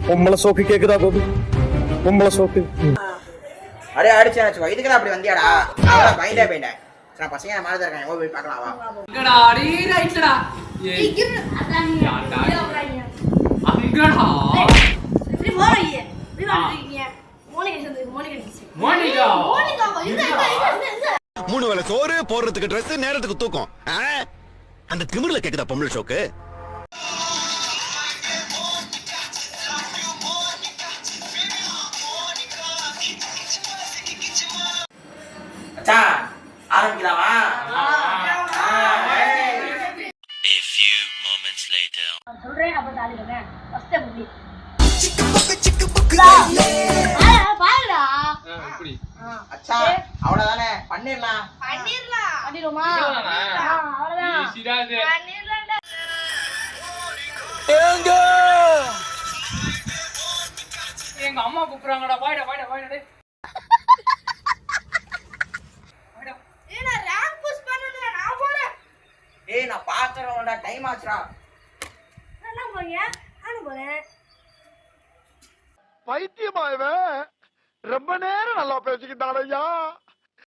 பொம்பளை சோக்கு கேக்குதா கோபி? பொம்பளை சோக்கு அடே அடிச்சு இதுக்கெல்லாம் அப்படி வந்தியாடா? நான் பயந்தே போயிட்டேன். நான் பசங்க மாதிரி தான் இருக்காங்க. போய் பார்க்கலாம் வா. அங்கடா அடி ரைட்லடா. ஏய் அங்கடா. இப்படி போறீங்க. இப்படி வரீங்க. மோனிகா. மூணு வேளை சோறு போடுறதுக்கு ட்ரெஸ் நேரத்துக்கு தூக்கம். அந்த திமிர்ல கேக்குதா பொம்பளை சோக்கு? அச்சா ஆரம்பிக்கலாமா? A few moments later. சொல்றேன் அப்ப தாளிங்க. ஃபர்ஸ்ட் முடி. பாருடா. இப்படி. அச்சா அவ்வளவுதானே பண்ணிரலாம். பண்ணிடுமா? அவ்வளவுதான். ஈஸிடா இது. பண்ணிரலாம்டா. எங்க அம்மா கூப்பிடுறாங்கடா. வாடா டேய். ஏனா ரேங்க் புஷ் பண்ணனும்டா நான் போறேன். ஏய் நான் பாக்குறேன்டா டைம் ஆச்சுடா. நான் போறேன். நான் போறேன். பைத்தியமா இவன் ரொம்ப நேரம் நல்லா பேசிக்கிட்டான் ஐயா.